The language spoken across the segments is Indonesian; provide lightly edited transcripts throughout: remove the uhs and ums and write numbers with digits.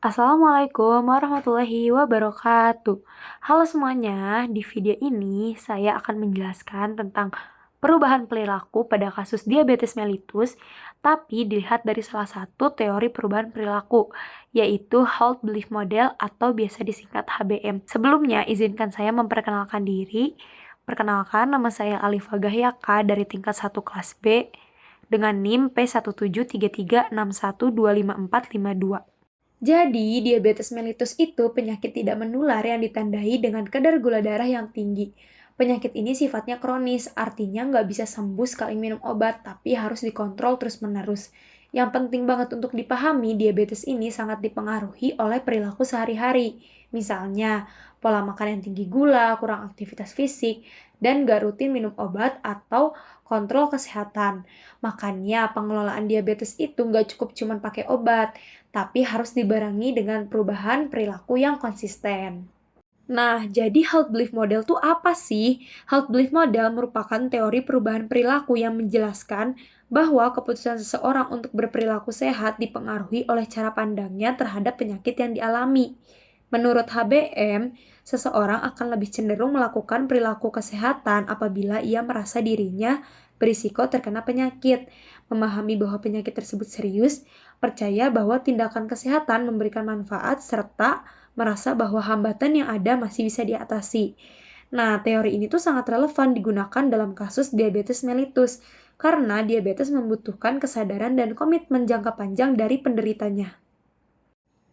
Assalamualaikum warahmatullahi wabarakatuh. Halo semuanya, di video ini saya akan menjelaskan tentang perubahan perilaku pada kasus diabetes mellitus, tapi dilihat dari salah satu teori perubahan perilaku, yaitu Halt Belief Model atau biasa disingkat HBM. Sebelumnya, izinkan saya memperkenalkan diri. Perkenalkan, nama saya Alifa Gahyaka dari tingkat 1 kelas B dengan NIM P173361254552. Jadi, diabetes mellitus itu penyakit tidak menular yang ditandai dengan kadar gula darah yang tinggi. Penyakit ini sifatnya kronis, artinya nggak bisa sembuh sekali minum obat, tapi harus dikontrol terus-menerus. Yang penting banget untuk dipahami, diabetes ini sangat dipengaruhi oleh perilaku sehari-hari. Misalnya, pola makan yang tinggi gula, kurang aktivitas fisik, dan nggak rutin minum obat atau kontrol kesehatan. Makanya, pengelolaan diabetes itu nggak cukup cuma pakai obat, tapi harus dibarengi dengan perubahan perilaku yang konsisten. Nah, jadi Health Belief Model itu apa sih? Health Belief Model merupakan teori perubahan perilaku yang menjelaskan bahwa keputusan seseorang untuk berperilaku sehat dipengaruhi oleh cara pandangnya terhadap penyakit yang dialami. Menurut HBM, seseorang akan lebih cenderung melakukan perilaku kesehatan apabila ia merasa dirinya berisiko terkena penyakit, memahami bahwa penyakit tersebut serius, percaya bahwa tindakan kesehatan memberikan manfaat, serta merasa bahwa hambatan yang ada masih bisa diatasi. Nah, teori ini tuh sangat relevan digunakan dalam kasus diabetes mellitus, karena diabetes membutuhkan kesadaran dan komitmen jangka panjang dari penderitanya.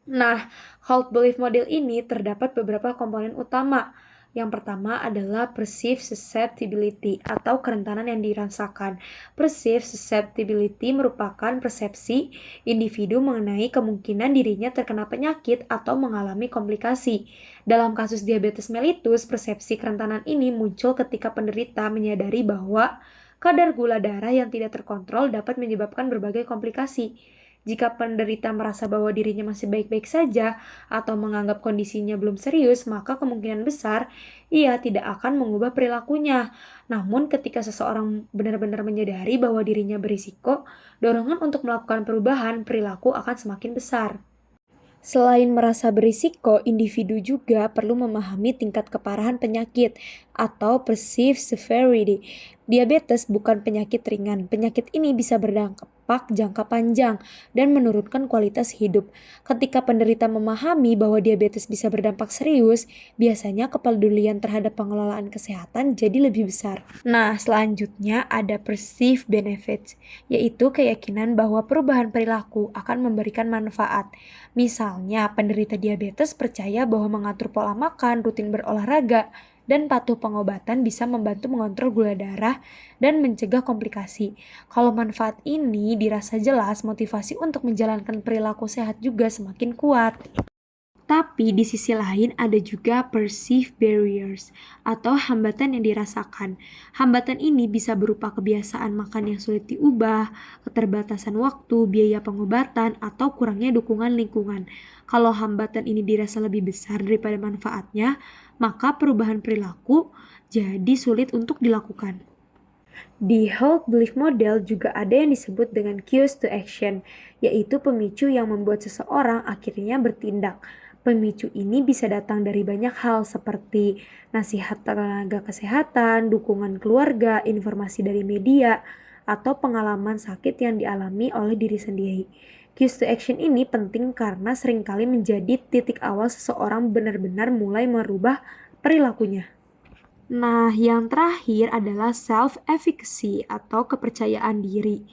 Nah, Halt Belief Model ini terdapat beberapa komponen utama. Yang pertama adalah perceived susceptibility atau kerentanan yang dirasakan. Perceived susceptibility merupakan persepsi individu mengenai kemungkinan dirinya terkena penyakit atau mengalami komplikasi. Dalam kasus diabetes mellitus, persepsi kerentanan ini muncul ketika penderita menyadari bahwa kadar gula darah yang tidak terkontrol dapat menyebabkan berbagai komplikasi. Jika penderita merasa bahwa dirinya masih baik-baik saja atau menganggap kondisinya belum serius, maka kemungkinan besar ia tidak akan mengubah perilakunya. Namun, ketika seseorang benar-benar menyadari bahwa dirinya berisiko, dorongan untuk melakukan perubahan perilaku akan semakin besar. Selain merasa berisiko, individu juga perlu memahami tingkat keparahan penyakit atau perceived severity. Diabetes bukan penyakit ringan. Penyakit ini bisa berdampak jangka panjang dan menurunkan kualitas hidup. Ketika penderita memahami bahwa diabetes bisa berdampak serius, biasanya kepedulian terhadap pengelolaan kesehatan jadi lebih besar. Nah, selanjutnya ada perceived benefits, yaitu keyakinan bahwa perubahan perilaku akan memberikan manfaat. Misalnya, penderita diabetes percaya bahwa mengatur pola makan, rutin berolahraga, dan patuh pengobatan bisa membantu mengontrol gula darah dan mencegah komplikasi. Kalau manfaat ini dirasa jelas, motivasi untuk menjalankan perilaku sehat juga semakin kuat. Tapi di sisi lain ada juga perceived barriers atau hambatan yang dirasakan. Hambatan ini bisa berupa kebiasaan makan yang sulit diubah, keterbatasan waktu, biaya pengobatan, atau kurangnya dukungan lingkungan. Kalau hambatan ini dirasa lebih besar daripada manfaatnya, maka perubahan perilaku jadi sulit untuk dilakukan. Di Health Belief Model juga ada yang disebut dengan cues to action, yaitu pemicu yang membuat seseorang akhirnya bertindak. Pemicu ini bisa datang dari banyak hal seperti nasihat tenaga kesehatan, dukungan keluarga, informasi dari media, atau pengalaman sakit yang dialami oleh diri sendiri. Cues to action ini penting karena seringkali menjadi titik awal seseorang benar-benar mulai merubah perilakunya. Nah, yang terakhir adalah self-efficacy atau kepercayaan diri.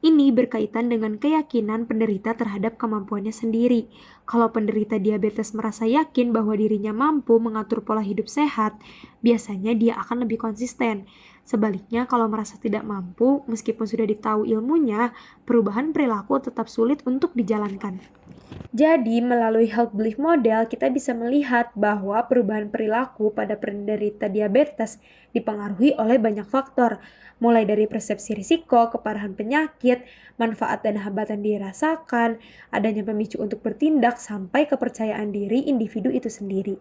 Ini berkaitan dengan keyakinan penderita terhadap kemampuannya sendiri. Kalau penderita diabetes merasa yakin bahwa dirinya mampu mengatur pola hidup sehat, biasanya dia akan lebih konsisten. Sebaliknya, kalau merasa tidak mampu, meskipun sudah ditahu ilmunya, perubahan perilaku tetap sulit untuk dijalankan. Jadi, melalui Health Belief Model, kita bisa melihat bahwa perubahan perilaku pada penderita diabetes dipengaruhi oleh banyak faktor, mulai dari persepsi risiko, keparahan penyakit, manfaat dan hambatan dirasakan, adanya pemicu untuk bertindak, sampai kepercayaan diri individu itu sendiri.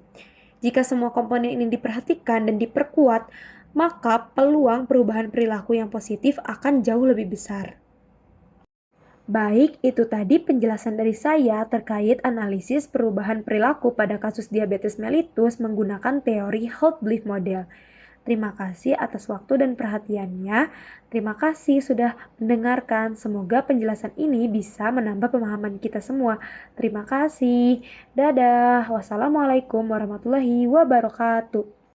Jika semua komponen ini diperhatikan dan diperkuat, maka peluang perubahan perilaku yang positif akan jauh lebih besar. Baik, itu tadi penjelasan dari saya terkait analisis perubahan perilaku pada kasus diabetes mellitus menggunakan teori Health Belief Model. Terima kasih atas waktu dan perhatiannya. Terima kasih sudah mendengarkan. Semoga penjelasan ini bisa menambah pemahaman kita semua. Terima kasih. Dadah. Wassalamualaikum warahmatullahi wabarakatuh.